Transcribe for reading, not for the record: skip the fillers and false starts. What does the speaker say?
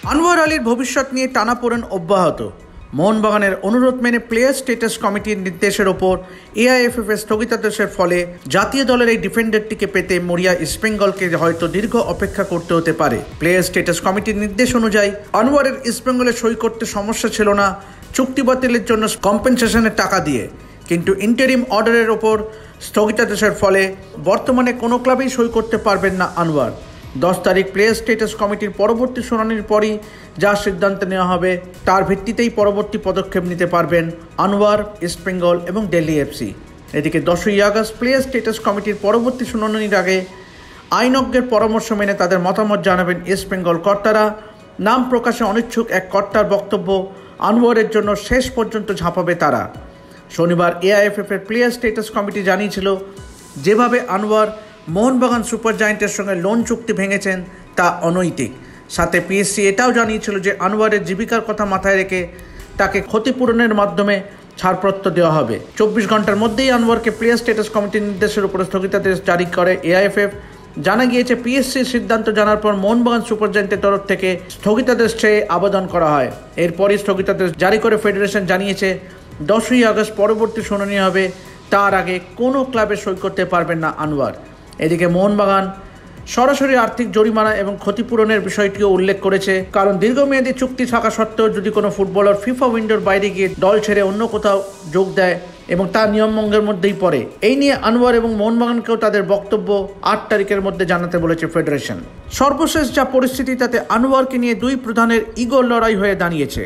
আনোয়ার আলীর ভবিষ্যৎ নিয়ে টানাপোড়েন অব্যাহত। মোহনবাগানের অনুরোধ মেনে প্লেয়ার স্ট্যাটাস কমিটির নির্দেশের ওপর এআইএফএফের স্থগিতাদেশের ফলে জাতীয় দলের এই ডিফেন্ডারটিকে পেতে মরিয়া ইস্টবেঙ্গলকে হয়তো দীর্ঘ অপেক্ষা করতে হতে পারে। প্লেয়ার স্ট্যাটাস কমিটির নির্দেশ অনুযায়ী আনোয়ারের ইস্টবেঙ্গলে সই করতে সমস্যা ছিল না চুক্তি বাতিলের জন্য কম্পেনসেশনের টাকা দিয়ে, কিন্তু ইন্টারিম অর্ডারের ওপর স্থগিতাদেশের ফলে বর্তমানে কোনো ক্লাবেই সই করতে পারবেন না আনোয়ার। 10 তারিখ প্লেয়ার স্ট্যাটাস কমিটির পরবর্তী শুনানির পরই যা সিদ্ধান্ত নেওয়া হবে তার ভিত্তিতেই পরবর্তী পদক্ষেপ নিতে পারবেন আনোয়ার, ইস্টবেঙ্গল এবং দিল্লি এফসি। এদিকে 10ই আগস্ট প্লেয়ার স্ট্যাটাস কমিটির পরবর্তী শুনানির আগে আইনজ্ঞের পরামর্শ মেনে তাদের মতামত জানাবেন ইস্টবেঙ্গল কর্তারা। নাম প্রকাশে অনিচ্ছুক এক কর্তার বক্তব্য, আনোয়ারের জন্য শেষ পর্যন্ত ঝাঁপাবে তারা। শনিবার এআইএফএফের প্লেয়ার স্ট্যাটাস কমিটি জানিয়েছিল, যেভাবে আনোয়ার মোহনবাগান সুপার জায়েন্টের সঙ্গে লোন চুক্তি ভেঙেছেন তা অনৈতিক। সাথে পিএসসি এটাও জানিয়েছিল যে আনোয়ারের জীবিকার কথা মাথায় রেখে তাকে ক্ষতিপূরণের মাধ্যমে ছাড়পত্র দেওয়া হবে। 24 ঘন্টার মধ্যেই আনোয়ারকে প্লেয়ার স্ট্যাটাস কমিটির নির্দেশের উপরে স্থগিতাদেশ জারি করে এআইএফএফ। জানা গিয়েছে, পিএসসির সিদ্ধান্ত জানার পর মোহনবাগান সুপার জায়েন্টের তরফ থেকে স্থগিতাদেশ চেয়ে আবেদন করা হয়। এরপরই স্থগিতাদেশ জারি করে ফেডারেশন জানিয়েছে 10ই আগস্ট পরবর্তী শুনানি হবে, তার আগে কোনো ক্লাবে সই করতে পারবেন না আনোয়ার। এদিকে মোহনবাগান সরাসরি আর্থিক জরিমানা এবং ক্ষতিপূরণের বিষয়টিও উল্লেখ করেছে, কারণ দীর্ঘমেয়াদী চুক্তি থাকা সত্ত্বেও যদি কোনো ফুটবলার ফিফা উইন্ডোর বাইরে গিয়ে দল ছেড়ে অন্য কোথাও যোগ দেয় এবং তার নিয়মভঙ্গের মধ্যেই পড়ে, এই নিয়ে আনোয়ার এবং মোহনবাগানকেও তাদের বক্তব্য 8 তারিখের মধ্যে জানাতে বলেছে ফেডারেশন। সর্বশেষ যা পরিস্থিতি তাতে আনোয়ারকে নিয়ে দুই প্রধানের ইগোর লড়াই হয়ে দাঁড়িয়েছে।